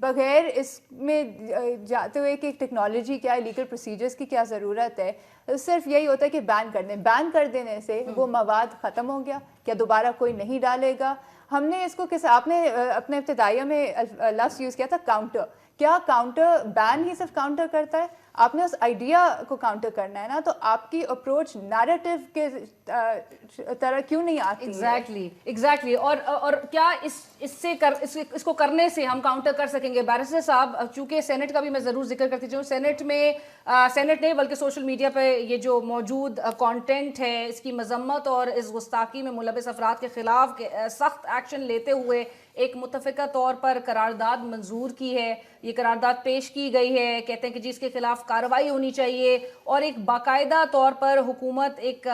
بغیر اس میں جاتے ہوئے کہ ٹیکنالوجی کیا ہے, لیگل پروسیجرز کی کیا ضرورت ہے, صرف یہی ہوتا ہے کہ بین کر دیں. بین کر دینے سے وہ مواد ختم ہو گیا, کیا دوبارہ کوئی نہیں ڈالے گا؟ ہم نے اس کو آپ نے اپنے ابتدائیہ میں لفظ یوز کیا تھا کاؤنٹر. کیا کاؤنٹر بین ہی صرف کاؤنٹر کرتا ہے؟ آپ نے اس آئیڈیا کو کاؤنٹر کرنا ہے نا. تو آپ کی اپروچ نیریٹو کے طرح کیوں نہیں آتی؟ ایگزیکٹلی. اور کیا اس کو کرنے سے ہم کاؤنٹر کر سکیں گے؟ بیرسٹر صاحب, چونکہ سینٹ کا بھی میں ضرور ذکر کرتی ہوں, سینٹ نہیں بلکہ سوشل میڈیا پہ یہ جو موجود کانٹینٹ ہے اس کی مذمت اور اس گستاخی میں ملوث افراد کے خلاف سخت ایکشن لیتے ہوئے ایک متفقہ طور پر قرارداد منظور کی ہے. یہ قرارداد پیش کی گئی ہے, کہتے ہیں کہ جی اس کے خلاف کارروائی ہونی چاہیے اور ایک باقاعدہ طور پر حکومت ایک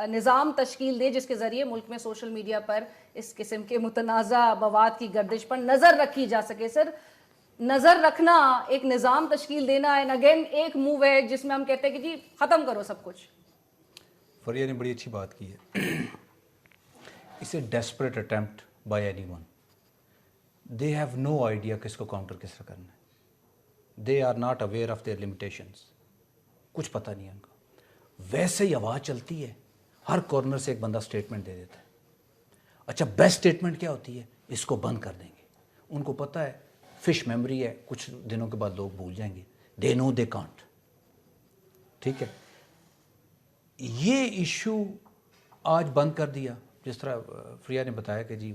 نظام تشکیل دے جس کے ذریعے ملک میں سوشل میڈیا پر اس قسم کے متنازع مواد کی گردش پر نظر رکھی جا سکے. سر, نظر رکھنا, ایک نظام تشکیل دینا ہے, اگین ایک موو ہے جس میں ہم کہتے ہیں کہ جی ختم کرو سب کچھ. فریہ نے بڑی اچھی بات کی ہے. اسے desperate attempt by anyone. They have no idea کہ اس کو کاؤنٹر کس طرح کرنا ہے. They are not aware of their limitations. کچھ پتہ نہیں ہے ان کا. ویسے ہی آواز چلتی ہے, ہر کارنر سے ایک بندہ اسٹیٹمنٹ دے دیتا ہے. اچھا, بیسٹ اسٹیٹمنٹ کیا ہوتی ہے؟ اس کو بند کر دیں گے. ان کو پتہ ہے فش میموری ہے, کچھ دنوں کے بعد لوگ بھول جائیں گے. دے نو دے کانٹ. ٹھیک ہے, یہ ایشو آج بند کر دیا. جس طرح فریہ نے بتایا کہ جی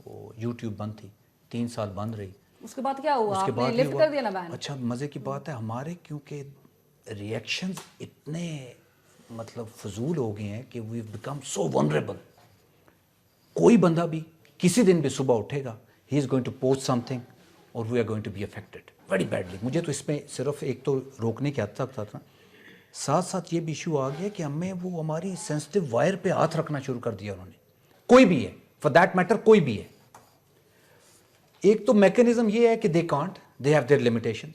وہ یوٹیوب بند تھی, 3 سال بند رہی. اس کے بعد کیا ہوا؟ آپ نے لفٹ کر دیا نا بین. اچھا, مزے کی بات ہے ہمارے کیونکہ ریئیکشنز اتنے مطلب فضول ہو گئے ہیں کہ وی بیکم سو ونریبل. کوئی بندہ بھی کسی دن بھی صبح اٹھے گا, he is going to post something اور we are going to be affected very badly. مجھے تو اس میں صرف ایک تو روکنے کے حد تک تھا, ساتھ ساتھ یہ بھی ایشو آ گیا کہ ہمیں وہ ہماری سینسٹیو وائر پہ ہاتھ رکھنا شروع کر دیا انہوں نے. کوئی بھی ہے, فار دیٹ میٹر کوئی بھی ہے. ایک تو میکینزم یہ ہے کہ they can't, they have their limitations.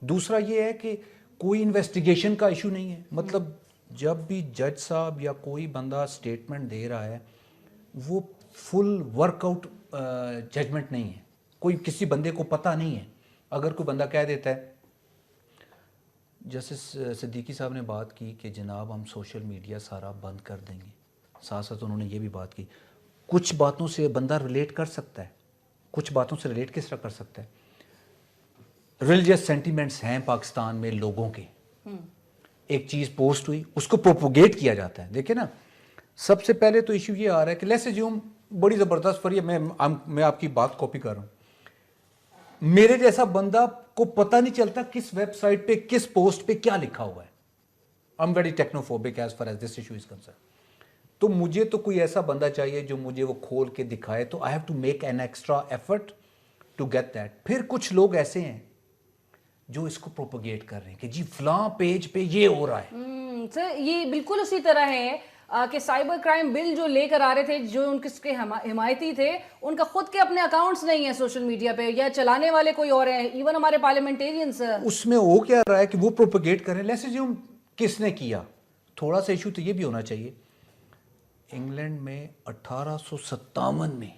دوسرا یہ ہے کہ کوئی انویسٹیگیشن کا ایشو نہیں ہے. مطلب جب بھی جج صاحب یا کوئی بندہ اسٹیٹمنٹ دے رہا ہے وہ فل ورک آؤٹ ججمنٹ نہیں ہے. کوئی کسی بندے کو پتہ نہیں ہے. اگر کوئی بندہ کہہ دیتا ہے, جیسے صدیقی صاحب نے بات کی کہ جناب ہم سوشل میڈیا سارا بند کر دیں گے, ساتھ ساتھ انہوں نے یہ بھی بات کی کچھ باتوں سے بندہ ریلیٹ کر سکتا ہے. کچھ باتوں سے ریلیٹ کس طرح کر سکتا ہے؟ ریلیجیس سینٹیمنٹس ہیں پاکستان میں لوگوں کے. ایک چیز پوسٹ ہوئی, اس کو پروپوگیٹ کیا جاتا ہے. دیکھیں نا, سب سے پہلے تو ایشو یہ آ رہا ہے کہ لیٹس اسیوم, بڑی زبردست فریہ, میں آپ کی بات کاپی کر رہا ہوں. میرے جیسا بندہ کو پتہ نہیں چلتا کس ویب سائٹ پہ کس پوسٹ پہ کیا لکھا ہوا ہے. I am very technophobic as far as this issue is concern. تو مجھے تو کوئی ایسا بندہ چاہیے جو مجھے وہ کھول کے دکھائے. تو I have to make an extra effort to get that. پھر کچھ لوگ ایسے ہیں جو اس کو پروپوگیٹ کر رہے ہیں کہ جی فلاں پیج پہ یہ ہو رہا ہے. سر, یہ بالکل اسی طرح ہے کہ سائبر کرائم بل جو لے کر آ رہے تھے, جو ان کے حمایتی تھے, ان کا خود کے اپنے اکاؤنٹس نہیں ہیں سوشل میڈیا پہ, یا چلانے والے کوئی اور ہیں. ایون ہمارے پارلیمنٹیرینز, اس میں ہو کیا رہا ہے کہ وہ پروپوگیٹ کر رہے ہیں. لیٹس اسیوم کس نے کیا. تھوڑا سا ایشو تو یہ بھی ہونا چاہیے. انگلینڈ میں 1857 میں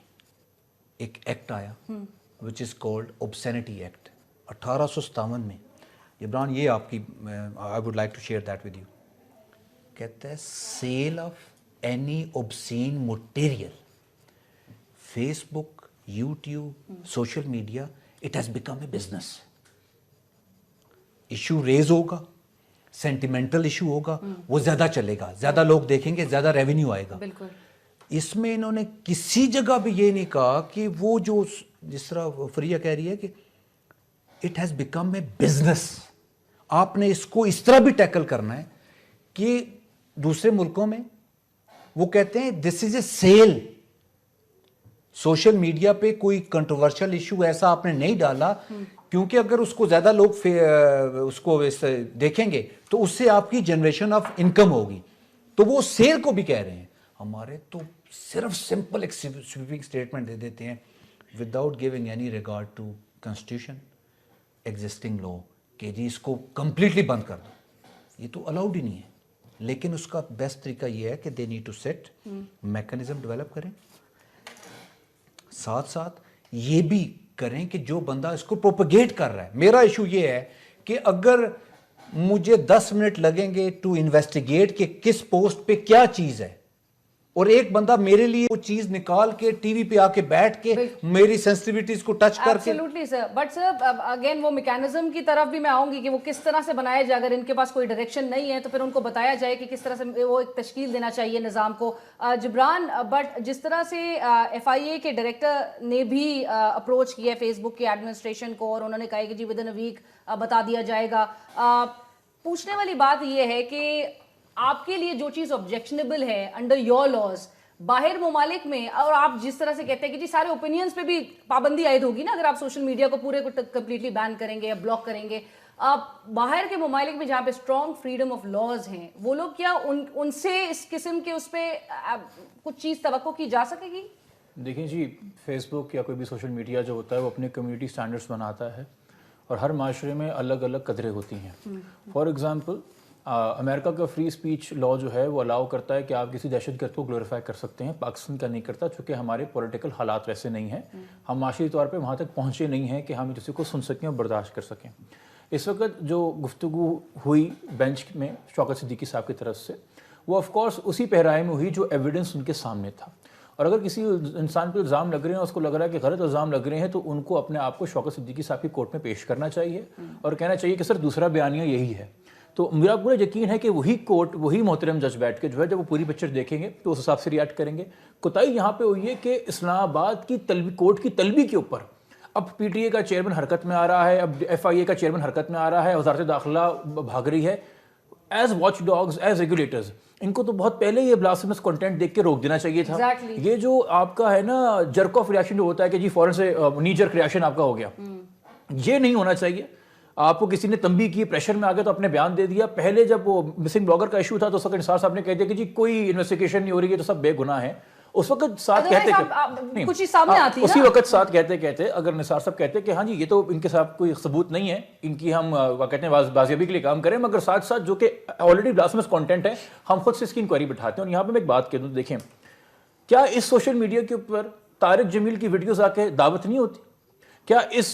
ایک ایکٹ آیا وچ از کالڈ اوبسینٹی ایکٹ. 1857 میں. عمران, یہ آپ کی I would like to share that with you. کہتا ہے sale of any obscene material, Facebook, YouTube, social media, it has become a business. Issue raise ہوگا, سینٹیمنٹل ایشو ہوگا, وہ زیادہ چلے گا, زیادہ لوگ دیکھیں گے, زیادہ ریونیو آئے گا. بالکل. اس میں انہوں نے کسی جگہ بھی یہ نہیں کہا کہ وہ جو جس طرح فریہ کہہ رہی ہے کہ it has become a business. آپ نے اس کو اس طرح بھی ٹیکل کرنا ہے کہ دوسرے ملکوں میں وہ کہتے ہیں دس از اے سیل. سوشل میڈیا پہ کوئی کنٹروورشل ایشو ایسا آپ نے نہیں ڈالا کیونکہ اگر اس کو زیادہ لوگ اس کو دیکھیں گے تو اس سے آپ کی جنریشن آف انکم ہوگی. تو وہ سیل کو بھی کہہ رہے ہیں. ہمارے تو صرف سمپل ایک سویپنگ اسٹیٹمنٹ دے دیتے ہیں without giving any regard to constitution, existing law, کہ جی اس کو کمپلیٹلی بند کر دو. یہ تو الاؤڈ ہی نہیں ہے. لیکن اس کا بیسٹ طریقہ یہ ہے کہ they need to set mechanism develop کریں. ساتھ ساتھ یہ بھی کریں کہ جو بندہ اس کو پروپیگیٹ کر رہا ہے. میرا ایشو یہ ہے کہ اگر مجھے 10 منٹ لگیں گے ٹو انویسٹیگیٹ کہ کس پوسٹ پہ کیا چیز ہے, اور ایک بندہ میرے لیے وہ چیز نکال کے ٹی وی پہ آ کے بیٹھ کے میری سینسٹیویٹیز کو ٹچ کر کے. Absolutely sir, but sir again وہ میکینزم کی طرف بھی میں آؤں گی کہ وہ کس طرح سے بنایا جائے. اگر ان کے پاس کوئی ڈائریکشن نہیں ہے تو پھر ان کو بتایا جائے کہ کس طرح سے وہ ایک تشکیل دینا چاہیے نظام کو. جبران, بٹ جس طرح سے ایف آئی اے کے ڈائریکٹر نے بھی اپروچ کیا ہے فیس بک کے ایڈمنسٹریشن کو, اور انہوں نے کہا کہ جی ود ان اے ویک بتا دیا جائے گا. پوچھنے والی بات یہ ہے کہ آپ کے لیے جو چیز آبجیکشنیبل ہے انڈر یور لاز باہر ممالک میں, اور آپ جس طرح سے کہتے ہیں کہ جی سارے اوپینینز پہ بھی پابندی عائد ہوگی نا اگر آپ سوشل میڈیا کو پورے کو کمپلیٹلی بین کریں گے یا بلاک کریں گے, باہر کے ممالک میں جہاں پہ اسٹرانگ فریڈم آف لاز ہیں وہ لوگ کیا ان سے اس قسم کے اس پہ کچھ چیز توقع کی جا سکے گی؟ دیکھیں جی, فیس بک یا کوئی بھی سوشل میڈیا جو ہوتا ہے وہ اپنے کمیونٹی سٹینڈرڈس بناتا ہے, اور ہر معاشرے میں الگ الگ قدریں ہوتی ہیں. فار ایگزامپل امریکہ کا فری اسپیچ لا جو ہے وہ الاؤ کرتا ہے کہ آپ کسی دہشت گرد کو گلوریفائی کر سکتے ہیں, پاکستان کا نہیں کرتا چونکہ ہمارے پولیٹیکل حالات ویسے نہیں ہیں, ہم معاشی طور پہ وہاں تک پہنچے نہیں ہیں کہ ہم کسی کو سن سکیں اور برداشت کر سکیں. اس وقت جو گفتگو ہوئی بینچ میں شوکت صدیقی صاحب کی طرف سے, وہ آف کورس اسی پہرائے میں ہوئی جو ایویڈنس ان کے سامنے تھا. اور اگر کسی انسان پہ الزام لگ رہے ہیں, اس کو لگ رہا ہے کہ غلط الزام لگ رہے ہیں, تو ان کو اپنے آپ کو شوکت صدیقی صاحب کی کورٹ میں پیش کرنا چاہیے اور کہنا چاہیے کہ سر دوسرا بیانیہ یہی ہے. تو میرا پورا یقین ہے کہ وہی کورٹ, وہی محترم جج بیٹھ کے جو ہے جب وہ پوری پکچر دیکھیں گے تو اس حساب سے ریئیکٹ کریں گے. کوتاہی یہاں پہ ہوئی ہے کہ اسلام آباد کی کورٹ کی طلبی کے اوپر اب پی ٹی اے کا چیئرمین حرکت میں آ رہا ہے, اب ایف آئی اے کا چیئرمین حرکت میں آ رہا ہے, وزارت داخلہ بھاگ رہی ہے. As watchdogs, as regulators, ان کو تو بہت پہلے یہ بلاسفیمس کنٹینٹ دیکھ کے روک دینا چاہیے تھا. یہ جو آپ کا ہے نا جرک آف ریاکشن جو ہوتا ہے کہ جی فوراً سے نی جرک ریاکشن آپ کا ہو گیا, یہ نہیں ہونا چاہیے. آپ کو کسی نے تنبیہ کی, پریشر میں آ گیا تو اپنے بیان دے دیا. پہلے جب وہ مسنگ بلاگر کا ایشو تھا تو اس وقت نثار صاحب نے کہہ دیا کہ جی کوئی انویسٹیگیشن نہیں ہو رہی ہے تو سب بے گناہ ہیں. اس وقت ساتھ کہتے کچھ ہی سامنے آتی ہے, اسی وقت ساتھ کہتے اگر نثار صاحب کہتے کہ ہاں جی یہ تو ان کے ساتھ کوئی ثبوت نہیں ہے, ان کی ہم کہتے ہیں بازیابی کے لیے کام کریں, مگر ساتھ ساتھ جو کہ آلریڈی بلاسفیمس کنٹینٹ ہے ہم خود سے اس کی انکوائری بٹھاتے ہیں. اور یہاں پہ میں ایک بات کہہ دوں, دیکھیں کیا اس سوشل میڈیا کے اوپر طارق جمیل کی ویڈیوز آ کے دعوت نہیں ہوتی؟ کیا اس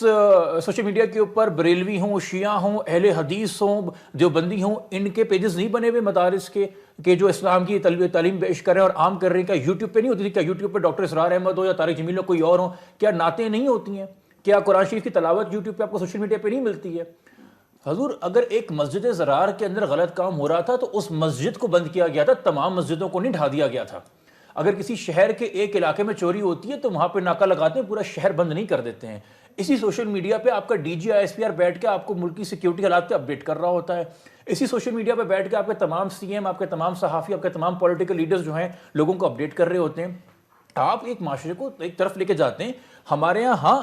سوشل میڈیا کے اوپر بریلوی ہوں, شیعہ ہوں, اہل حدیث ہوں, دیوبندی ہوں, ان کے پیجز نہیں بنے ہوئے مدارس کے کہ جو اسلام کی تعلیم پیش کر رہے ہیں اور عام کر رہے ہیں؟ کیا یوٹیوب پہ نہیں ہوتی تھی؟ کیا یوٹیوب پہ ڈاکٹر اسرار احمد ہو یا طارق جمیل ہو کوئی اور ہوں؟ کیا نعتیں نہیں ہوتی ہیں؟ کیا قرآن شریف کی تلاوت یوٹیوب پہ آپ کو سوشل میڈیا پہ نہیں ملتی ہے؟ حضور اگر ایک مسجد زرار کے اندر غلط کام ہو رہا تھا تو اس مسجد کو بند کیا گیا تھا, تمام مسجدوں کو نہیں ڈھا دیا گیا تھا. اگر کسی شہر کے ایک علاقے میں چوری ہوتی ہے تو وہاں پہ ناکہ لگاتے ہیں, پورا شہر بند نہیں کر دیتے ہیں. اسی سوشل میڈیا پہ آپ کا D G I S P R بیٹھ کے آپ کو ملکی سیکیورٹی حالات پہ اپڈیٹ کر رہا ہوتا ہے. اسی سوشل میڈیا پہ بیٹھ کے آپ کے تمام سی ایم, آپ کے تمام صحافی, آپ کے تمام پولیٹیکل لیڈرز جو ہیں لوگوں کو اپڈیٹ کر رہے ہوتے ہیں. آپ ایک معاشرے کو ایک طرف لے کے جاتے ہیں. ہمارے یہاں ہاں,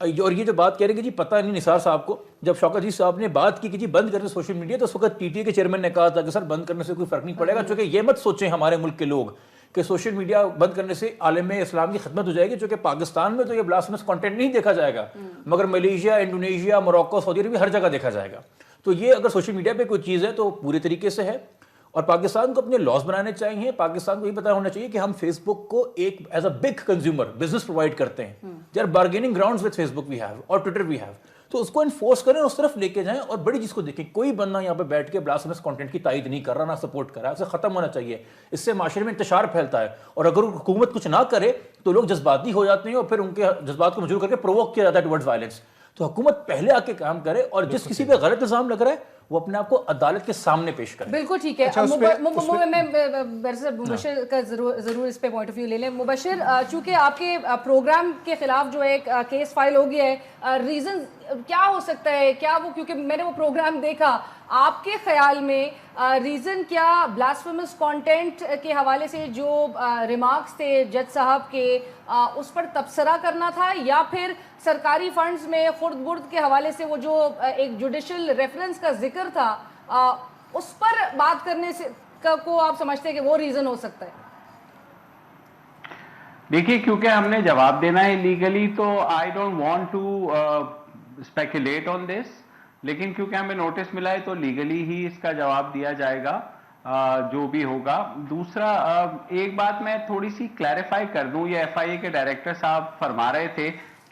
اور یہ جو بات کہہ رہے ہیں کہ جی پتہ نہیں نثار صاحب کو, جب شوکت جی صاحب نے بات کی کہ جی بند کرنے سوشل میڈیا تو اس وقت ٹی ٹی اے کے چیئرمین نے کہا تھا کہ سر بند کرنے سے کوئی فرق نہیں پڑے گا, چونکہ یہ مت سوچیں ہمارے ملک کے لوگ کہ سوشل میڈیا بند کرنے سے عالم اسلام کی خدمت ہو جائے گی, چونکہ پاکستان میں تو یہ بلاسفیمس کنٹینٹ نہیں دیکھا جائے گا, مگر ملیشیا, انڈونیشیا, موروکو, سعودی عربیہ ہر جگہ دیکھا جائے گا. تو یہ اگر سوشل میڈیا پہ کوئی چیز ہے تو پورے طریقے سے ہے, اور پاکستان کو اپنے لاس بنانے چاہیے. پاکستان کو یہ پتہ ہونا چاہیے کہ ہم فیس بک کو ایک as a big consumer business provide کرتے ہیں. They are bargaining grounds with Facebook we have اور ٹویٹر وی ہیو. تو اس کو انفورس کریں, اس طرف لے کے جائیں, اور بڑی چیز کو دیکھیں. کوئی بندہ یہاں پہ بیٹھ کے بلاسفیمس کنٹینٹ کی تائید نہیں کر رہا, نہ سپورٹ کر رہا ہے. اسے ختم ہونا چاہیے. اس سے معاشرے میں انتشار پھیلتا ہے, اور اگر حکومت کچھ نہ کرے تو لوگ جذباتی ہو جاتے ہیں اور پھر ان کے جذبات کو مجبور کر کے پرووک کیا جاتا ہے ٹورڈز وائلنس. تو حکومت پہلے آ کے کام کرے, اور جس کسی پہ غلط الزام لگ رہا ہے وہ اپنے آپ کو عدالت کے سامنے پیش کرے. بالکل ٹھیک ہے. مبشر کا ضرور اس پہ پوائنٹ آف ویو لے لیں. مبشر, چونکہ آپ کے پروگرام کے خلاف جو ایک کیس فائل ہو گیا ہے, ریزن کیا ہو سکتا ہے؟ کیا وہ, کیونکہ میں نے وہ پروگرام دیکھا, آپ کے خیال میں ریزن کیا بلاسفیمس کانٹینٹ کے حوالے سے جو ریمارکس تھے جج صاحب کے اس پر تبصرہ کرنا تھا, یا پھر سرکاری فنڈز میں خرد برد کے حوالے سے وہ جو ایک جوڈیشل ریفرنس کا ذکر تھا اس پر بات کرنے سے کو آپ سمجھتے ہیں کہ وہ ریزن ہو سکتا ہے؟ دیکھیے, کیونکہ ہم نے جواب دینا ہے لیگلی تو I don't want to speculate on this, لیکن کیونکہ ہمیں نوٹس ملا ہے تو لیگلی ہی اس کا جواب دیا جائے گا جو بھی ہوگا. دوسرا, ایک بات میں تھوڑی سی کلیریفائی کر دوں, یہ ایف آئی اے کے ڈائریکٹر صاحب فرما رہے تھے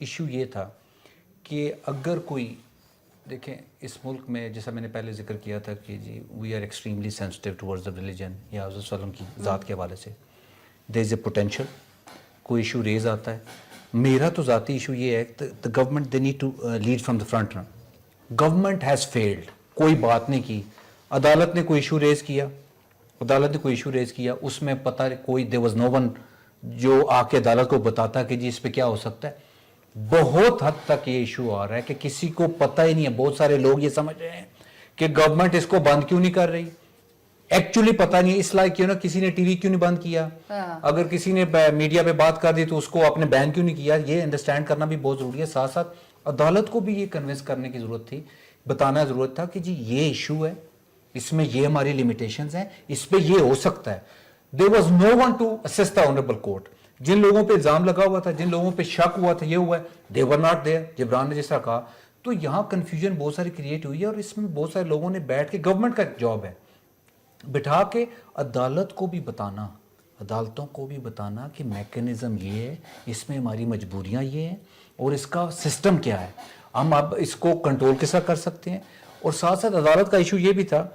ایشو یہ تھا کہ اگر کوئی دیکھیں اس ملک میں جیسا میں نے پہلے ذکر کیا تھا کہ جی we are extremely sensitive towards the religion یا حضرت صلی اللہ علیہ وسلم کی ذات کے حوالے سے دیر از اے پوٹینشیل کوئی ایشو ریز آتا ہے. میرا تو ذاتی ایشو یہ ہے the government they need to lead from the front. Government has failed, کوئی بات نہیں کی. عدالت نے کوئی ایشو ریز کیا, اس میں پتہ کوئی دیر واز نو ون جو آ کے عدالت کو بتاتا کہ جی اس پہ کیا ہو سکتا ہے. بہت حد تک یہ ایشو آ رہا ہے کہ کسی کو پتہ ہی نہیں ہے. بہت سارے لوگ یہ سمجھ رہے ہیں کہ گورنمنٹ اس کو بند کیوں نہیں کر رہی. ایکچولی پتہ نہیں اس لائق کیوں نا کسی نے ٹی وی کیوں نہیں بند کیا, اگر کسی نے میڈیا پہ بات کر دی تو اس کو آپ نے بین کیوں نہیں کیا. یہ انڈرسٹینڈ کرنا بھی بہت ضروری ہے. ساتھ ساتھ عدالت کو بھی یہ کنونس کرنے کی ضرورت تھی, بتانا ضرورت تھا کہ جی یہ ایشو ہے, اس میں یہ ہماری لمیٹیشنز ہیں, اس پہ یہ ہو سکتا ہے. There was no one to assist the honorable court. جن لوگوں پہ الزام لگا ہوا تھا, جن لوگوں پہ شک ہوا تھا, یہ ہوا ہے, they were not there. Jibran نے جس طرح کہا, تو یہاں کنفیوژن بہت ساری کریٹ ہوئی ہے. اور اس میں بہت سارے لوگوں نے بیٹھ کے, گورنمنٹ کا جاب ہے بٹھا کے عدالت کو بھی بتانا, عدالتوں کو بھی بتانا کہ میکینزم یہ ہے, اس میں ہماری مجبوریاں یہ ہیں اور اس کا سسٹم کیا ہے, ہم اب اس کو کنٹرول کس طرح کر سکتے ہیں. اور ساتھ ساتھ عدالت کا ایشو یہ بھی تھا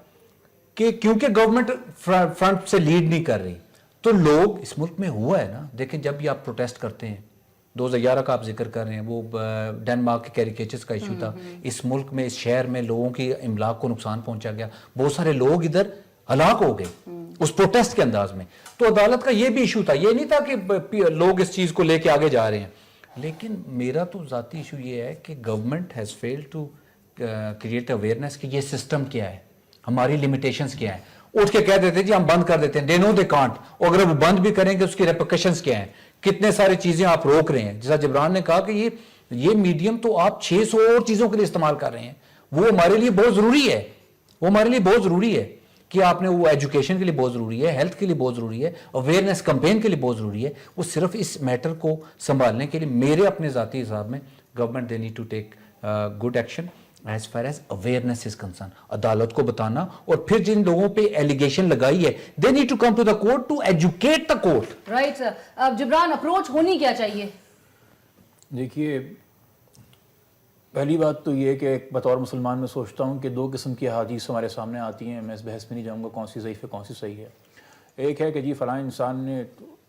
کہ کیونکہ گورنمنٹ فرنٹ سے لیڈ نہیں کر رہی تو لوگ اس ملک میں ہوا ہے نا. دیکھیں جب بھی آپ پروٹیسٹ کرتے ہیں, 2011 کا آپ ذکر کر رہے ہیں, وہ ڈنمارک کے کیریکیچرز کا ایشو تھا. اس ملک میں, اس شہر میں لوگوں کی املاک کو نقصان پہنچا گیا, بہت سارے لوگ ادھر ہلاک ہو گئے اس پروٹیسٹ کے انداز میں. تو عدالت کا یہ بھی ایشو تھا, یہ نہیں تھا کہ لوگ اس چیز کو لے کے آگے جا رہے ہیں. لیکن میرا تو ذاتی ایشو یہ ہے کہ government has failed to create awareness کہ یہ سسٹم کیا ہے, ہماری لمیٹیشنز کیا ہیں. اٹھ کے کہہ دیتے ہیں جی ہم بند کر دیتے ہیں, دے نو دے کانٹ. اور اگر وہ بند بھی کریں گے اس کی ریپرکشنز کیا ہیں, کتنے ساری چیزیں آپ روک رہے ہیں. جیسا جبران نے کہا کہ یہ میڈیم تو آپ 600 اور چیزوں کے لیے استعمال کر رہے ہیں, وہ ہمارے لیے بہت ضروری ہے, وہ ہمارے لیے بہت ضروری ہے کہ آپ نے وہ ایجوکیشن کے لیے بہت ضروری ہے, ہیلتھ کے لیے بہت ضروری ہے, اویئرنیس کمپین کے لیے بہت ضروری ہے. وہ صرف اس میٹر کو سنبھالنے کے لیے میرے اپنے ذاتی حساب میں government they need to take good action as far as awareness is concern. عدالت کو بتانا, اور پھر جن لوگوں پہ ایلیگیشن لگائی ہے they need to come to the court to educate the court. Right sir. اب جبران اپروچ ہونی کیا چاہیے؟ دیکھیے پہلی بات تو یہ کہ بطور مسلمان میں سوچتا ہوں کہ 2 قسم کی احادیث ہمارے سامنے آتی ہیں. میں اس بحث میں نہیں جاؤں گا کون سی ضعیف ہے کون سی صحیح ہے. ایک ہے کہ جی فلاں انسان نے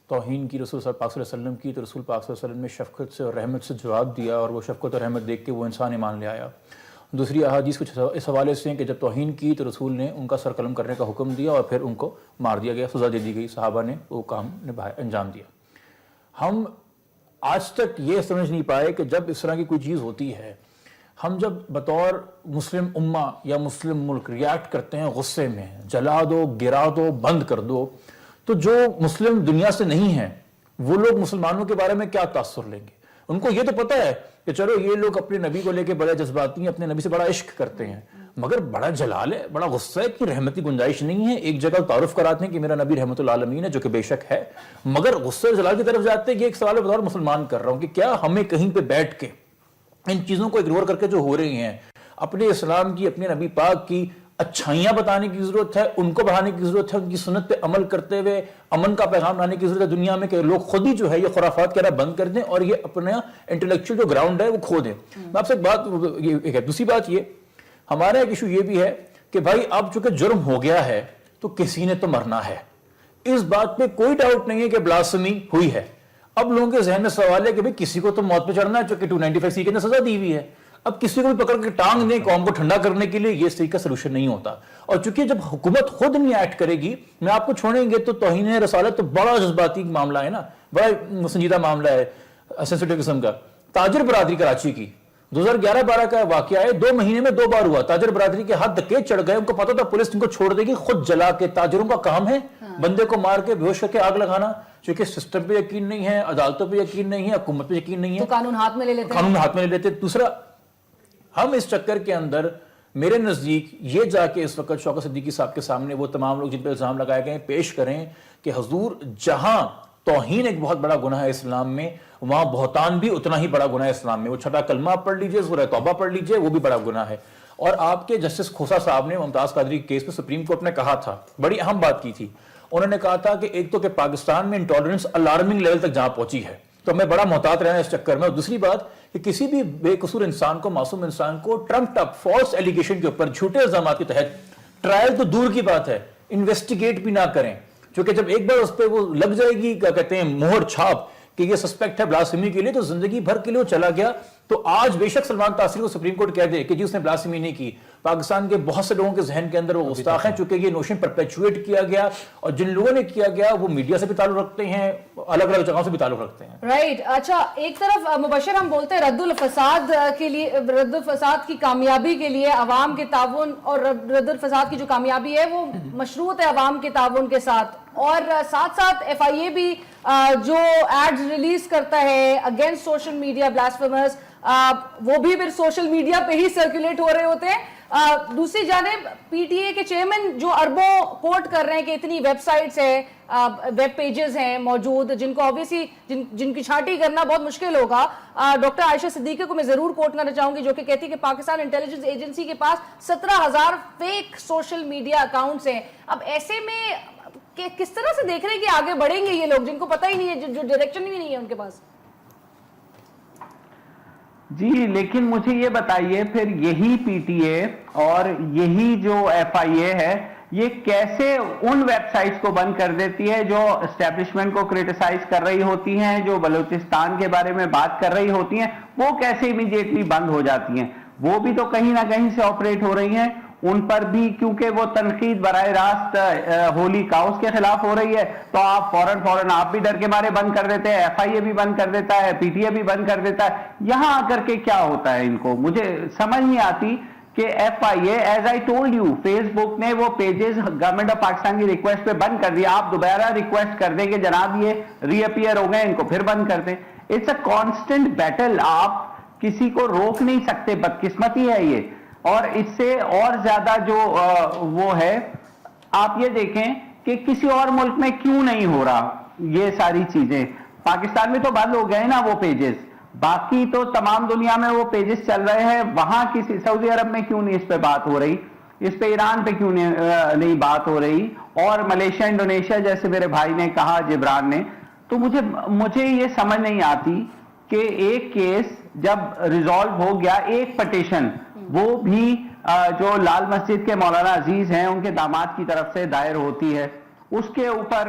توہین کی رسول پاک صلی اللہ علیہ وسلم کی تو رسول پاک صلی اللہ علیہ وسلم نے شفقت سے اور رحمت سے جواب دیا اور وہ شفقت اور رحمت دیکھ کے وہ انسان ایمان لے آیا. دوسری احادیث کچھ اس حوالے سے ہیں کہ جب توہین کی تو رسول نے ان کا سر قلم کرنے کا حکم دیا اور پھر ان کو مار دیا گیا, سزا دے دی گئی, صحابہ نے وہ کام انجام دیا. ہم آج تک یہ سمجھ نہیں پائے کہ جب اس طرح کی کوئی چیز ہوتی ہے, ہم جب بطور مسلم امہ یا مسلم ملک ریاکٹ کرتے ہیں غصے میں, جلا دو, گرا دو, بند کر دو, تو جو مسلم دنیا سے نہیں ہیں وہ لوگ مسلمانوں کے بارے میں کیا تاثر لیں گے؟ ان کو یہ تو پتہ ہے کہ چلو یہ لوگ اپنے نبی کو لے کے بڑے جذباتی ہیں, اپنے نبی سے بڑا عشق کرتے ہیں, مگر بڑا جلال ہے, بڑا غصہ ہے کہ رحمت کی گنجائش نہیں ہے. ایک جگہ تعارف کراتے ہیں کہ میرا نبی رحمت العالمین ہے, جو کہ بے شک ہے, مگر غصے اور جلال کی طرف جاتے ہیں. یہ ایک سوال بطور مسلمان کر رہا ہوں کہ کیا ہمیں کہیں پہ بیٹھ کے ان چیزوں کو اگنور کر کے جو ہو رہی ہیں, اپنے اسلام کی, اپنے نبی پاک کی اچھائیاں بتانے کی ضرورت ہے, ان کو بڑھانے کی ضرورت ہے, ان کی سنت پہ عمل کرتے ہوئے امن کا پیغام لانے کی ضرورت ہے دنیا میں, کہ لوگ خود ہی جو ہے یہ خرافات کہنا بند کر دیں اور یہ اپنا انٹلیکچوئل جو گراؤنڈ ہے وہ کھو دیں. میں آپ سے ایک بات یہ ہے. دوسری بات یہ, ہمارا ایک ایشو یہ بھی ہے کہ بھائی اب چونکہ جرم ہو گیا ہے تو کسی نے تو مرنا ہے, اس بات پہ کوئی ڈاؤٹ نہیں ہے کہ بلاسفمی ہوئی ہے. اب لوگوں کے ذہن میں سوال ہے کہ بھئی کسی کو تو موت پہ چڑھنا ہے, چونکہ 295 سی کے نے سزا دی ہوئی ہے. اب کسی کو بھی پکڑ کے ٹانگ دیں قوم کو ٹھنڈا کرنے کے لیے, یہ صحیح کا سلوشن نہیں ہوتا. اور چونکہ جب حکومت خود نہیں ایکٹ کرے گی, میں آپ کو چھوڑیں گے تو توہین رسالت تو بڑا جذباتی معاملہ ہے نا, بڑا سنجیدہ معاملہ ہے, سینسٹیو قسم کا. تاجر برادری کراچی کی 2011-12 کا واقعہ ہے, 2 مہینے میں 2 بار ہوا. تاجر برادری کے ہاتھ دھکے چڑھ گئے, ان کو پتا تھا پولیس ان کو چھوڑ دے گی, خود جلا کے. تاجروں کا کام ہے بندے کو مار کے بے ہوش کر کے آگ لگانا, چونکہ سسٹم پہ یقین نہیں ہے, عدالتوں پہ یقین نہیں ہے, حکومت پہ یقین نہیں ہے, تو قانون ہاتھ میں لے لیتے. دوسرا, ہم اس چکر کے اندر میرے نزدیک یہ جا کے اس وقت شوکت صدیقی صاحب کے سامنے وہ تمام لوگ جن پہ الزام لگائے گئے ہیں پیش کریں کہ حضور جہاں توہین ایک بہت بڑا گناہ ہے اسلام میں, وہاں بہتان بھی اتنا ہی بڑا گناہ ہے اسلام میں. وہ چھٹا کلمہ آپ پڑھ لیجئے, سورہ توبہ پڑھ لیجئے, وہ بھی بڑا گناہ ہے. اور آپ کے جسٹس کھوسا صاحب نے ممتاز قادری کے کیس پہ سپریم کورٹ نے کہا تھا, بڑی اہم بات کی تھی, انہوں نے کہا تھا کہ ایک تو کہ پاکستان میں انٹالرنس الارمنگ لیول تک جہاں پہنچی ہے, تو ہمیں بڑا محتاط رہنا اس چکر میں. اور دوسری بات کہ کسی بھی بے قصور انسان کو, معصوم انسان کو ٹرمپڈ اپ فالس ایلیگیشن کے اوپر, جھوٹے الزامات کے تحت ٹرائل تو دور کی بات ہے, انویسٹیگیٹ بھی نہ کریں, کیونکہ جب ایک بار اس پہ وہ لگ جائے گی کیا کہتے ہیں مہر چھاپ کہ یہ سسپیکٹ ہے بلاسفیمی کے لیے, تو زندگی بھر کے لیے وہ چلا گیا. تو آج بے شک سلمان تاثری کو سپریم کورٹ کہہ دے کہ جی اس نے بلاسفیمی نہیں کی, پاکستان کے بہت سے لوگوں کے ذہن کے اندر وہ گستاخ ہیں, چونکہ یہ نوشن پرپیچویٹ کیا گیا, اور جن لوگوں نے کیا گیا وہ میڈیا سے بھی تعلق رکھتے ہیں, الگ الگ جگہوں سے بھی تعلق رکھتے ہیں. رائٹ. اچھا, ایک طرف مبشر ہم بولتے ہیں رد الفساد کے لیے, رد الفساد کی کامیابی کے لیے عوام کے تعاون, اور رد الفساد کی جو کامیابی ہے وہ مشروط ہے عوام کے تعاون کے ساتھ, اور ساتھ ساتھ ایف آئی اے بھی جو ایڈز ریلیز کرتا ہے اگینسٹ سوشل میڈیا بلاسفیمرز, وہ بھی پھر سوشل میڈیا پہ ہی سرکولیٹ ہو رہے ہوتے ہیں. دوسری جانب پی ٹی اے کے چیئرمین جو اربوں کوٹ کر رہے ہیں کہ اتنی ویب سائٹس ہیں, ویب پیجز ہیں موجود جن کو آبویسلی جن کی چھانٹی کرنا بہت مشکل ہوگا. ڈاکٹر عائشہ صدیقی کو میں ضرور کوٹ کرنا چاہوں گی جو کہ کہتی ہے کہ پاکستان انٹیلیجنس ایجنسی کے پاس 17,000 فیک سوشل میڈیا اکاؤنٹس ہیں. اب ایسے میں کس طرح سے دیکھ رہے ہیں کہ آگے بڑھیں گے یہ لوگ جن کو پتہ ہی نہیں ہے, جو ڈائریکشن بھی نہیں ہے ان کے پاس؟ جی لیکن مجھے یہ بتائیے پھر یہی پی ٹی اے اور یہی جو ایف آئی اے ہے یہ کیسے ان ویب سائٹس کو بند کر دیتی ہے جو اسٹیبلشمنٹ کو کریٹیسائز کر رہی ہوتی ہیں, جو بلوچستان کے بارے میں بات کر رہی ہوتی ہیں, وہ کیسے امیڈیٹلی بند ہو جاتی ہیں؟ وہ بھی تو کہیں نہ کہیں سے آپریٹ ہو رہی ہیں, ان پر بھی کیونکہ وہ تنقید براہ راست ہولی کاؤس کے خلاف ہو رہی ہے تو آپ فوراً آپ بھی ڈر کے مارے بند کر دیتے ہیں, ایف آئی اے بھی بند کر دیتا ہے, پی ٹی اے بھی بند کر دیتا ہے. یہاں آ کر کے کیا ہوتا ہے ان کو مجھے سمجھ نہیں آتی کہ F I A, as I told you, Facebook نے وہ پیجز گورنمنٹ آف پاکستان کی ریکویسٹ پہ بند کر دیا, آپ دوبارہ ریکویسٹ کر دیں کہ جناب یہ ری اپیئر ہو گئے, ان کو پھر بند کر دیں. اٹس اے کانسٹنٹ بیٹل, آپ کسی کو روک نہیں سکتے, بدقسمتی ہے یہ. اور اس سے اور زیادہ جو وہ ہے, آپ یہ دیکھیں کہ کسی اور ملک میں کیوں نہیں ہو رہا یہ ساری چیزیں. پاکستان میں تو بند ہو گئے نا وہ پیجز, باقی تو تمام دنیا میں وہ پیجز چل رہے ہیں. وہاں کسی سعودی عرب میں کیوں نہیں اس پہ بات ہو رہی, اس پہ ایران پہ کیوں نہیں بات ہو رہی, اور ملیشیا انڈونیشیا جیسے میرے بھائی نے کہا جبران نے. تو مجھے یہ سمجھ نہیں آتی کہ ایک کیس جب ریزالو ہو گیا, ایک پٹیشن وہ بھی جو لال مسجد کے مولانا عزیز ہیں ان کے داماد کی طرف سے دائر ہوتی ہے, اس کے اوپر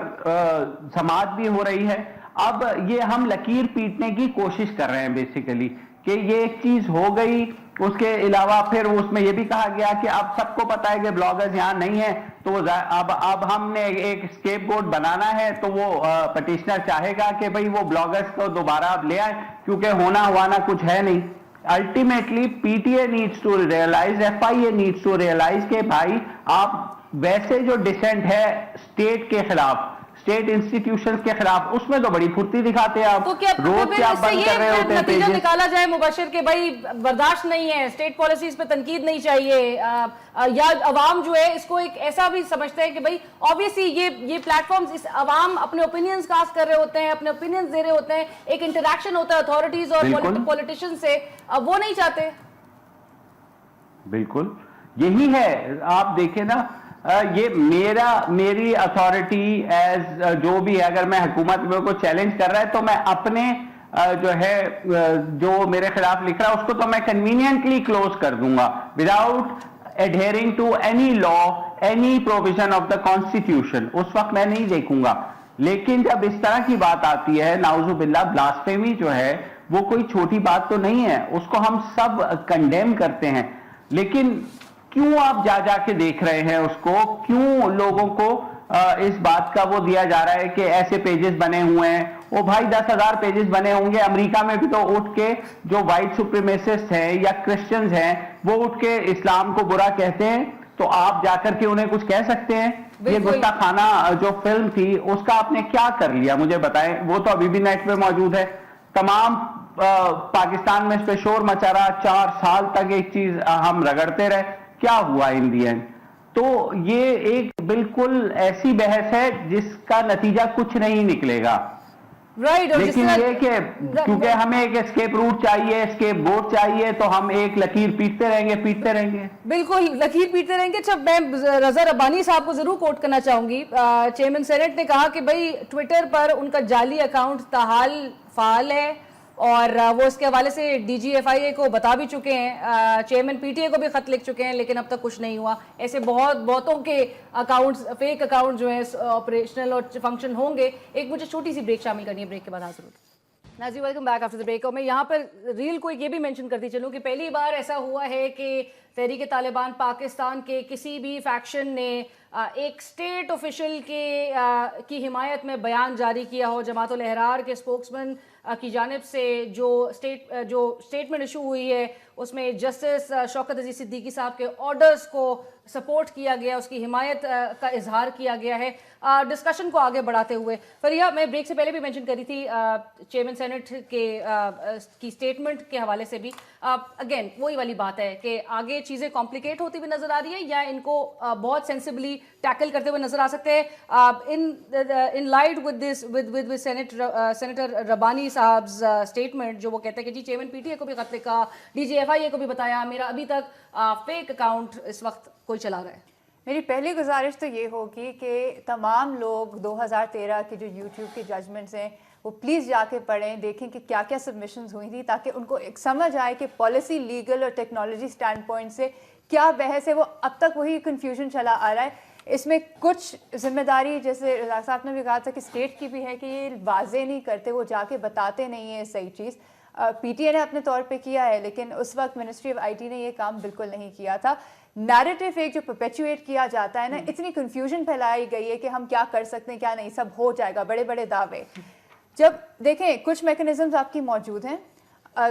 سماعت بھی ہو رہی ہے. اب یہ ہم لکیر پیٹنے کی کوشش کر رہے ہیں بیسیکلی کہ یہ ایک چیز ہو گئی. اس کے علاوہ پھر اس میں یہ بھی کہا گیا کہ اب سب کو پتا ہے کہ بلاگرز یہاں نہیں ہیں, تو اب ہم نے ایک اسکیپ گوٹ بنانا ہے, تو وہ پٹیشنر چاہے گا کہ بھئی وہ بلاگرز کو دوبارہ اب لے آئیں کیونکہ ہونا ہوانا کچھ ہے نہیں. Ultimately PTA needs to realize, FIA needs to realize کہ بھائی آپ ویسے جو ڈسینٹ ہے اسٹیٹ کے خلاف, اسٹیٹ انسٹیٹیوشنز کے خلاف, اس میں تو بڑی پھرتی دکھاتے ہیں آپ. تو کیا روز سے آپ بند کر رہے ہوتے ہیں نتیجہ پیجز. نکالا جائے مبشر کہ بھائی برداشت نہیں ہے, اسٹیٹ پالیسیز پہ تنقید نہیں چاہیے, یا عوام جو ہے اس کو ایک ایسا بھی سمجھتے ہیں کہ بھائی آبویسلی یہ پلیٹ فارمز, اس عوام اپنے اوپینینز کاسٹ کر رہے ہوتے ہیں, اپنے اوپینینز دے رہے ہوتے ہیں, ایک انٹریکشن ہوتا ہے اتھارٹیز اور پولیٹیشین سے, وہ نہیں چاہتے. بالکل یہی ہے. آپ دیکھیں نا, یہ میری اتھارٹی ایز جو بھی ہے, اگر میں حکومت کو چیلنج کر رہا ہے تو میں اپنے جو ہے جو میرے خلاف لکھ رہا ہے اس کو تو میں کنوینئنٹلی کلوز کر دوں گا without adhering to any law, any provision of the constitution. اس وقت میں نہیں دیکھوں گا. لیکن جب اس طرح کی بات آتی ہے, نعوذ باللہ, بلاسفیمی جو ہے وہ کوئی چھوٹی بات تو نہیں ہے, اس کو ہم سب کنڈیم کرتے ہیں. لیکن کیوں آپ جا کے دیکھ رہے ہیں اس کو, کیوں لوگوں کو اس بات کا وہ دیا جا رہا ہے کہ ایسے پیجز بنے ہوئے ہیں؟ وہ بھائی 10,000 پیجز بنے ہوں گے. امریکہ میں بھی تو اٹھ کے جو وائٹ سپریمیسسٹ ہیں یا کرسچنز ہیں وہ اٹھ کے اسلام کو برا کہتے ہیں, تو آپ جا کر کے انہیں کچھ کہہ سکتے ہیں؟ یہ گستاخانہ جو فلم تھی اس کا آپ نے کیا کر لیا مجھے بتائیں. وہ تو ابھی بھی نیٹ پہ موجود ہے, تمام پاکستان میں اس پہ شور مچا رہا, 4 سال تک ایک چیز ہم رگڑتے رہے, کیا ہوا ان دی اینڈ؟ تو یہ ایک بالکل ایسی بحث ہے جس کا نتیجہ کچھ نہیں نکلے گا. لیکن یہ کہ کیونکہ ہمیں ایک اسکیپ روٹ چاہیے, اسکیپ بورڈ چاہیے, تو ہم ایک لکیر پیٹتے رہیں گے. بالکل لکیر پیٹتے رہیں گے. اچھا, میں رضا ربانی صاحب کو ضرور کوٹ کرنا چاہوں گی. چیئرمین سینٹ نے کہا کہ بھائی ٹویٹر پر ان کا جعلی اکاؤنٹ تاحال فعال ہے, اور وہ اس کے حوالے سے DGFIA کو بتا بھی چکے ہیں, چیئرمین PTA کو بھی خط لکھ چکے ہیں, لیکن اب تک کچھ نہیں ہوا. ایسے بہتوں کے اکاؤنٹس, فیک اکاؤنٹ جو ہیں آپریشنل اور فنکشن ہوں گے. ایک مجھے چھوٹی سی بریک شامل کرنی ہے, بریک کے بعد حاضر ہوتے ہیں. ناظرین welcome back after the break. اور میں یہاں پر ریل کو یہ بھی مینشن کرتی چلوں کہ پہلی بار ایسا ہوا ہے کہ تحریک طالبان پاکستان کے کسی بھی فیکشن نے ایک اسٹیٹ آفیشل کی حمایت میں بیان جاری کیا ہو. جماعت الاحرار کے اسپوکسمین کی جانب سے جو اسٹیٹمنٹ ایشو ہوئی ہے اس میں جسٹس شوکت عزیز صدیقی صاحب کے آرڈرز کو سپورٹ کیا گیا, اس کی حمایت کا اظہار کیا گیا ہے. ڈسکشن کو آگے بڑھاتے ہوئے فریہ, میں بریک سے پہلے بھی مینشن کری تھی چیئرمین سینٹ کی اسٹیٹمنٹ کے حوالے سے بھی. اگین وہی والی بات ہے کہ آگے چیزیں کمپلیکیٹ ہوتی ہوئی نظر آ رہی ہیں یا ان کو بہت سینسبلی ٹیکل کرتے ہوئے نظر آ سکتے ہیں. ان لائٹ ود سینیٹر ربانی صاحب اسٹیٹمنٹ جو وہ کہتے ہیں کہ جی چیئرمین PTA کو بھی خط لکھا, DGFIA کو بھی بتایا, میرا ابھی تک فیک اکاؤنٹ اس وقت کوئی چلا رہا ہے. میری پہلی گزارش تو یہ ہوگی کہ تمام لوگ 2013 کے جو یوٹیوب کے ججمنٹس ہیں وہ پلیز جا کے پڑھیں, دیکھیں کہ کیا کیا سبمیشنز ہوئی تھیں, تاکہ ان کو ایک سمجھ آئے کہ پالیسی, لیگل اور ٹیکنالوجی سٹینڈ پوائنٹ سے کیا بحث ہے. وہ اب تک وہی کنفیوژن چلا آ رہا ہے. اس میں کچھ ذمہ داری, جیسے رزاق صاحب نے بھی کہا تھا کہ اسٹیٹ کی بھی ہے کہ یہ واضح نہیں کرتے, وہ جا کے بتاتے نہیں ہیں صحیح چیز. PTA نے اپنے طور پہ کیا ہے, لیکن اس وقت منسٹری آف IT نے یہ کام بالکل نہیں کیا تھا. نیریٹو ایک جو پرپیچویٹ کیا جاتا ہے نا, اتنی کنفیوژن پھیلائی گئی ہے کہ ہم کیا کر سکتے ہیں کیا نہیں, سب ہو جائے گا, بڑے بڑے دعوے. جب دیکھیں کچھ میکنزمز آپ کی موجود ہیں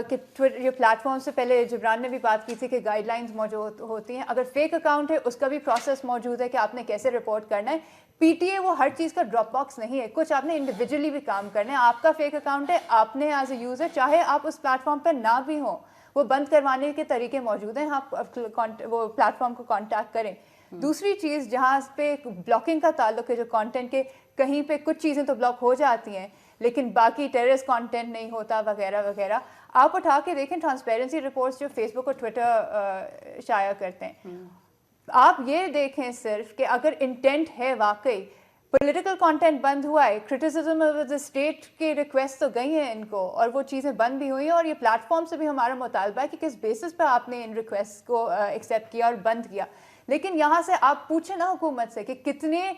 کہ یہ پلیٹ فارم سے پہلے جبران نے بھی بات کی تھی کہ گائیڈ لائنز موجود ہوتی ہیں. اگر فیک اکاؤنٹ ہے اس کا بھی پروسیس موجود ہے کہ آپ نے کیسے رپورٹ کرنا ہے. PTA وہ ہر چیز کا ڈراپ باکس نہیں ہے, کچھ آپ نے انڈیویجولی بھی کام کرنا ہے. آپ کا فیک اکاؤنٹ ہے, آپ نے ایز اے یوزر, چاہے آپ اس پلیٹ فارم پہ نہ بھی ہوں, وہ بند کروانے کے طریقے موجود ہیں. آپ وہ پلیٹ فارم کو کانٹیکٹ کریں. دوسری چیز جہاں پہ بلاکنگ کا تعلق ہے, جو کانٹینٹ کے کہیں پہ کچھ چیزیں تو بلاک ہو جاتی ہیں لیکن باقی ٹیررسٹ کانٹینٹ نہیں ہوتا وغیرہ وغیرہ, آپ اٹھا کے دیکھیں ٹرانسپیرنسی رپورٹس جو فیس بک اور ٹویٹر شائع کرتے ہیں. آپ یہ دیکھیں صرف کہ اگر انٹینٹ ہے واقعی, پولیٹیکل کانٹینٹ بند ہوا ہے, کرٹیسزم آف دا اسٹیٹ کی ریکویسٹ تو گئی ہیں ان کو اور وہ چیزیں بند بھی ہوئی ہیں, اور یہ پلیٹ فارم سے بھی ہمارا مطالبہ ہے کہ کس بیسس پہ آپ نے ان ریکویسٹ کو ایکسیپٹ کیا اور بند کیا. لیکن یہاں سے آپ پوچھیں نا حکومت سے کہ کتنے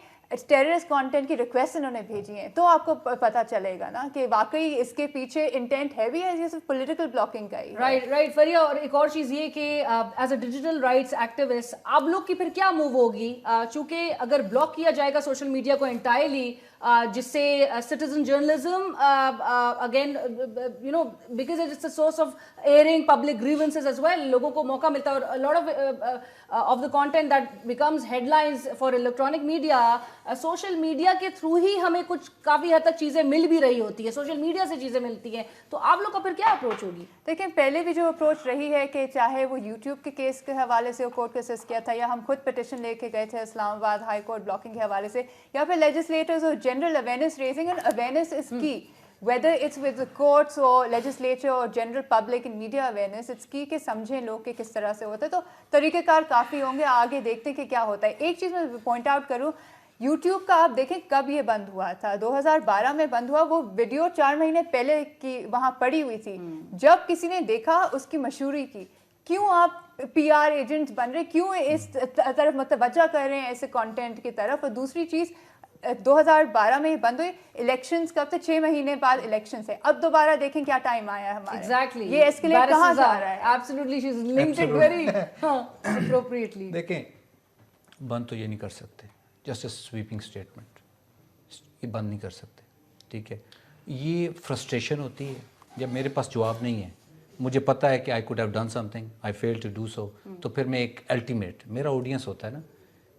ٹیررسٹ کانٹینٹ کی ریکویسٹ انہوں نے بھیجی ہیں, تو آپ کو پتہ چلے گا نا کہ واقعی اس کے پیچھے انٹینٹ ہیوی ہے یا صرف پولیٹیکل بلاکنگ کا ہی. رائٹ فریہ, اور ایک اور چیز یہ کہ as a digital rights activist آپ لوگ کی پھر کیا موو ہوگی, چونکہ اگر بلاک کیا جائے گا سوشل میڈیا کو انٹائرلی, جس سے citizen journalism again you know because it's a source of airing public grievances as well, لوگوں کو موقع ملتا ہے, اور lot of the content that becomes headlines for electronic media social media کے تھرو ہی ہمیں کچھ کافی حد تک چیزیں مل بھی رہی ہوتی ہیں, سوشل میڈیا سے چیزیں ملتی ہیں. تو آپ لوگ کا پھر کیا اپروچ ہوگی؟ دیکھیں پہلے بھی جو اپروچ رہی ہے کہ چاہے وہ یوٹیوب کے کیس کے حوالے سے کورٹ کا اسسٹ کیا تھا, یا ہم خود پٹیشن لے کے گئے تھے اسلام آباد ہائی کورٹ بلاکنگ کے حوالے سے, یا پھر لیجسلیٹرز اور general awareness raising, and awareness is کی whether it's with the courts or legislature or general public and media awareness, it's key کہ سمجھیں لوگ کہ کس طرح سے ہوتا ہے. تو طریقہ کار کافی ہوں گے, آگے دیکھتے ہیں کہ کیا ہوتا ہے. ایک چیز میں پوائنٹ آؤٹ کروں, یوٹیوب کا آپ دیکھیں کب یہ بند ہوا تھا, 2012 میں بند ہوا. وہ ویڈیو 4 مہینے پہلے کی وہاں پڑی ہوئی تھی, جب کسی نے دیکھا اس کی مشہوری کی. کیوں آپ PR ایجنٹس بن رہے, کیوں اس طرف متوجہ کر رہے ہیں ایسے کانٹینٹ کی طرف. اور دوسری چیز 2012 میں بند ہوئی, الیکشنز کب تھے, 6 مہینے بعد الیکشنز ہے. اب دوبارہ دیکھیں کیا ٹائم آیا ہے ہمارا. ایگزیکٹلی یہ ایسکیلیٹ کہاں جا رہا ہے. Absolutely she is linked it very appropriately. دیکھیں بند تو یہ نہیں کر سکتے, جسٹ اے سویپنگ اسٹیٹمنٹ, یہ بند نہیں کر سکتے. ٹھیک ہے, یہ فرسٹریشن ہوتی ہے جب میرے پاس جواب نہیں ہے, مجھے پتہ ہے کہ I could have done something, I fail to do so, تو پھر میں ایک الٹیمیٹ, میرا آڈینس ہوتا ہے نا,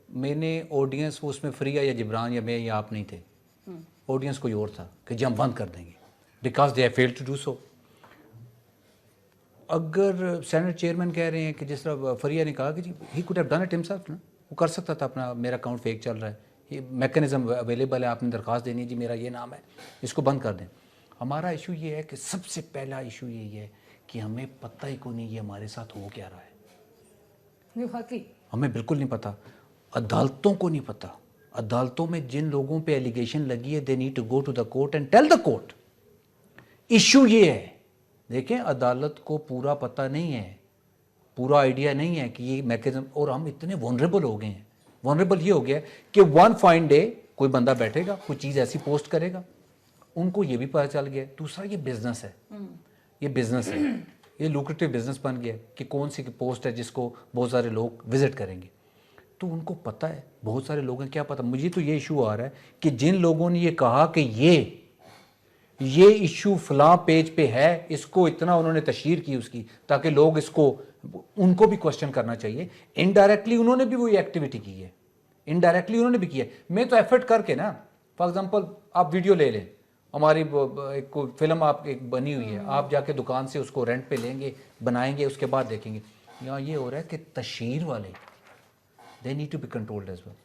میں نے آڈینس وہ اس میں فریہ یا جبران یا میں یا آپ نہیں تھے, آڈینس کوئی اور تھا کہ جی ہم بند کر دیں گے because they have fail to do so. اگر سینٹ چیئرمین کہہ رہے ہیں کہ جس طرح فریہ نے کہا کہ جی he could have done it himself نا, وہ کر سکتا تھا اپنا, میرا اکاؤنٹ فیک چل رہا ہے, یہ میکینزم اویلیبل ہے, آپ نے درخواست دینی ہے جی میرا یہ نام ہے, اس کو بند کر دیں. ہمارا ایشو یہ ہے کہ سب سے پہلا ایشو یہ ہے کہ ہمیں پتہ ہی کو نہیں یہ ہمارے ساتھ ہو کیا رہا ہے. ہمیں بالکل نہیں پتہ, عدالتوں کو نہیں پتہ. عدالتوں میں جن لوگوں پہ ایلیگیشن لگی ہے they need to go to the court and tell the court. Issue یہ ہے دیکھیں عدالت کو پورا پتہ نہیں ہے, پورا آئیڈیا نہیں ہے کہ یہ میکینزم, اور ہم اتنے ونریبل ہو گئے ہیں. ونریبل یہ ہو گیا کہ ون فائن ڈے کوئی بندہ بیٹھے گا, کوئی چیز ایسی پوسٹ کرے گا, ان کو یہ بھی پتہ چل گیا. دوسرا یہ بزنس ہے, یہ بزنس ہے, یہ لوکریٹو بزنس بن گیا کہ کون سی پوسٹ ہے جس کو بہت سارے لوگ وزٹ کریں گے. تو ان کو پتہ ہے, بہت سارے لوگوں ہیں, کیا پتہ. مجھے تو یہ ایشو آ رہا ہے کہ جن لوگوں نے یہ کہا کہ یہ ایشو فلاں پیج پہ ہے, اس کو اتنا انہوں نے تشہیر کی اس کی تاکہ لوگ اس کو, ان کو بھی کوشچن کرنا چاہیے. انڈائریکٹلی انہوں نے بھی وہی ایکٹیویٹی کی ہے, انڈائریکٹلی انہوں نے بھی کیا ہے. میں تو ایفرٹ کر کے نا, فار ایگزامپل آپ ویڈیو لے لیں, ہماری ایک فلم آپ ایک بنی ہوئی ہے, آپ جا کے دکان سے اس کو رینٹ پہ لیں گے, بنائیں گے, اس کے بعد دیکھیں گے. یہاں یہ ہو رہا ہے کہ تشہیر والے they need to be controlled as well,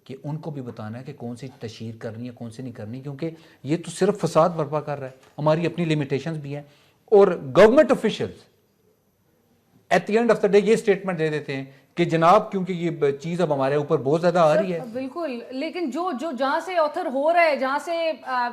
کہ ان کو بھی بتانا ہے کہ کون سی تشہیر کرنی ہے کون سی نہیں کرنی, کیونکہ یہ تو صرف فساد برپا کر رہا ہے. ہماری اپنی لمیٹیشنز بھی ہیں, اور government officials at the end of the day یہ اسٹیٹمنٹ دے دیتے ہیں کہ جناب کیونکہ یہ چیز اب ہمارے اوپر بہت زیادہ آ رہی ہے. بالکل, لیکن جو جہاں سے آتھر ہو رہا ہے, جہاں سے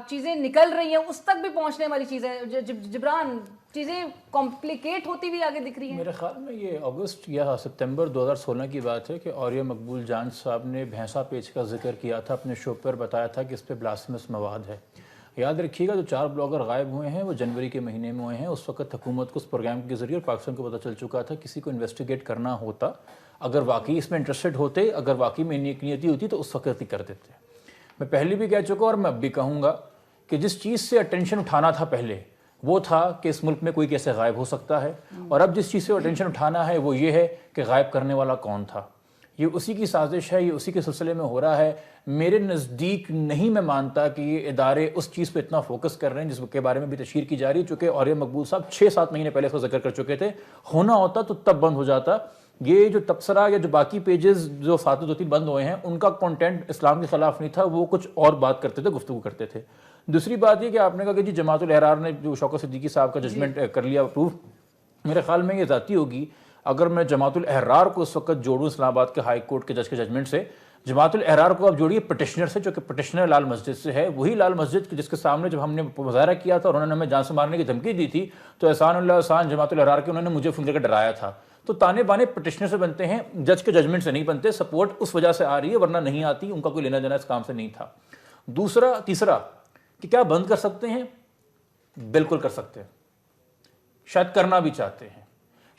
چیزیں نکل رہی ہیں, اس تک بھی پہنچنے والی چیز ہے. جبران, چیزیں کمپلیکیٹ ہوتی بھی آگے دکھ رہی ہیں. میرے خیال میں یہ اگست یا ستمبر 2016 کی بات ہے کہ عوریہ مقبول جان صاحب نے بھینسا پیج کا ذکر کیا تھا اپنے شو پر, بتایا تھا کہ اس پہ بلاسفیمس مواد ہے. یاد رکھیے گا جو 4 بلاگر غائب ہوئے ہیں وہ جنوری کے مہینے میں ہوئے ہیں. اس وقت حکومت کو اس پروگرام کے ذریعے اور پاکستان کو پتہ چل چکا تھا, کسی کو انویسٹیگیٹ کرنا ہوتا, اگر واقعی اس میں انٹرسٹڈ ہوتے, اگر واقعی میں نیک نیتی ہوتی تو اس وقت ہی کر دیتے. میں پہلے بھی کہہ چکا اور میں اب بھی کہوں گا کہ جس چیز سے اٹینشن اٹھانا تھا پہلے وہ تھا کہ اس ملک میں کوئی کیسے غائب ہو سکتا ہے, اور اب جس چیز سے اٹینشن اٹھانا ہے وہ یہ ہے کہ غائب کرنے والا کون تھا. یہ اسی کی سازش ہے, یہ اسی کے سلسلے میں ہو رہا ہے. میرے نزدیک نہیں میں مانتا کہ یہ ادارے اس چیز پہ اتنا فوکس کر رہے ہیں جس کے بارے میں بھی تشہیر کی جا رہی ہے, چونکہ عوریہ مقبول صاحب 6-7 مہینے پہلے اس کا ذکر کر چکے تھے. ہونا ہوتا تو تب بند ہو جاتا. یہ جو تبصرہ یا جو باقی پیجز جو فاتح دوتی بند ہوئے ہیں ان کا کنٹینٹ اسلام کے خلاف نہیں تھا, وہ کچھ اور بات کرتے تھے, گفتگو کرتے تھے. دوسری بات یہ کہ آپ نے کہا کہ جی جماعت الاحرار نے جو شوکت صدیقی صاحب کا ججمنٹ کر لیا اپروو, میرے خیال میں یہ ذاتی ہوگی. اگر میں جماعت الاحرار کو اس وقت جوڑوں اسلام آباد کے ہائی کورٹ کے جج کے ججمنٹ سے, جماعت الاحرار کو آپ جوڑیے پٹیشنر سے, جو کہ پٹیشنر لال مسجد سے ہے. وہی لال مسجد جس کے سامنے جب ہم نے مظاہرہ کیا تھا اور انہوں نے ہمیں جان سے مارنے کی دھمکی دی تھی, تو احسان اللہ احسان جماعت الاحرار کے انہوں نے مجھے فون کر کے ڈرایا تھا. تو تانے بانے پٹیشنر سے بنتے ہیں, جج کے ججمنٹ سے نہیں بنتے. سپورٹ اس وجہ سے آ رہی ہے, ورنہ نہیں آتی. ان کا کوئی لینا دینا اس کام سے نہیں تھا. تیسرا کہ کیا بند کر سکتے ہیں؟ بالکل کر سکتے ہیں, شاید کرنا بھی چاہتے ہیں.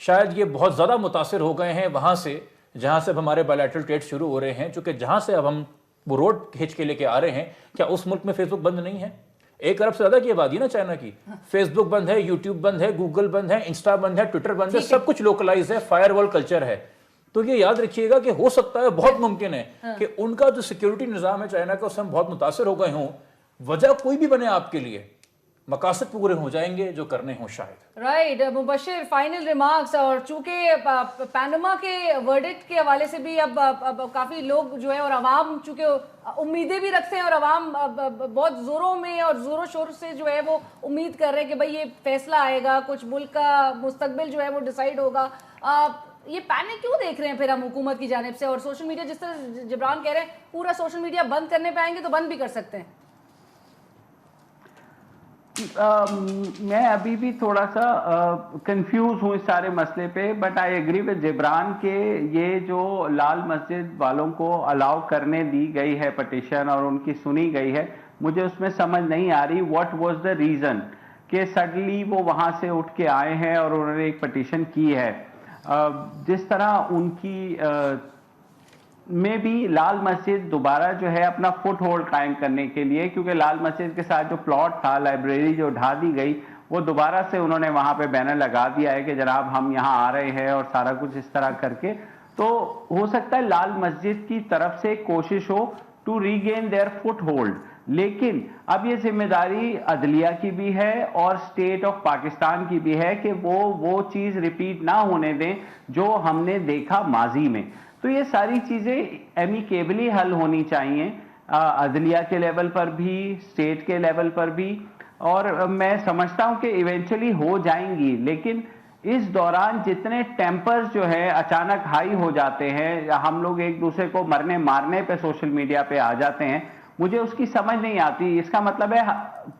شاید یہ بہت زیادہ متاثر ہو گئے ہیں وہاں سے جہاں سے اب ہمارے بائیلیٹرل ٹریڈ شروع ہو رہے ہیں, چونکہ جہاں سے اب ہم وہ روڈ کھینچ کے لے کے آ رہے ہیں. کیا اس ملک میں فیس بک بند نہیں ہے؟ 1 ارب سے زیادہ کی آبادی نا چائنا کی. فیس بک بند ہے, یوٹیوب بند ہے, گوگل بند ہے, انسٹا بند ہے, ٹویٹر بند ہے, سب کچھ لوکلائز ہے, فائر وال کلچر ہے. تو یہ یاد رکھیے گا کہ ہو سکتا ہے, بہت ممکن ہے کہ ان کا جو سیکیورٹی نظام ہے چائنا کا, اس سے ہم بہت متاثر ہو گئے ہوں. وجہ کوئی بھی بنے آپ کے لیے, مقاصد پورے ہو جائیں گے جو کرنے ہوں شاید. رائٹ مبشر, فائنل ریمارکس. اور چونکہ پاناما کے ورڈکٹ کے حوالے سے بھی اب کافی لوگ جو ہے اور عوام چونکہ امیدیں بھی رکھتے ہیں, اور عوام بہت زوروں میں اور زور و شور سے جو ہے وہ امید کر رہے ہیں کہ بھائی یہ فیصلہ آئے گا, کچھ ملک کا مستقبل جو ہے وہ ڈیسائیڈ ہوگا. یہ پینک کیوں دیکھ رہے ہیں پھر ہم حکومت کی جانب سے؟ اور سوشل میڈیا, جس طرح جبران کہہ رہے ہیں پورا سوشل میڈیا بند کرنے پہ آئیں گے تو بند بھی کر سکتے ہیں. میں ابھی بھی تھوڑا سا کنفیوز ہوں اس سارے مسئلے پہ, but I agree with Jibran کہ یہ جو لال مسجد والوں کو الاؤ کرنے دی گئی ہے پٹیشن اور ان کی سنی گئی ہے, مجھے اس میں سمجھ نہیں آ رہی واٹ واز دا ریزن کہ سڈنلی وہ وہاں سے اٹھ کے آئے ہیں اور انہوں نے ایک پٹیشن کی ہے. جس طرح ان کی میں بھی لال مسجد دوبارہ جو ہے اپنا فٹ ہولڈ قائم کرنے کے لیے, کیونکہ لال مسجد کے ساتھ جو پلاٹ تھا, لائبریری جو ڈھا دی گئی, وہ دوبارہ سے انہوں نے وہاں پہ بینر لگا دیا ہے کہ جناب ہم یہاں آ رہے ہیں اور سارا کچھ اس طرح کر کے. تو ہو سکتا ہے لال مسجد کی طرف سے کوشش ہو to regain their foothold, لیکن اب یہ ذمہ داری عدلیہ کی بھی ہے اور اسٹیٹ آف پاکستان کی بھی ہے کہ وہ چیز ریپیٹ نہ ہونے دیں جو ہم نے دیکھا ماضی میں. تو یہ ساری چیزیں ایمیکیبلی حل ہونی چاہیے, عدلیہ کے لیول پر بھی, اسٹیٹ کے لیول پر بھی, اور میں سمجھتا ہوں کہ ایونچولی ہو جائیں گی. لیکن اس دوران جتنے ٹیمپرز جو ہے اچانک ہائی ہو جاتے ہیں, ہم لوگ ایک دوسرے کو مرنے مارنے پہ سوشل میڈیا پہ آ جاتے ہیں, مجھے اس کی سمجھ نہیں آتی. اس کا مطلب ہے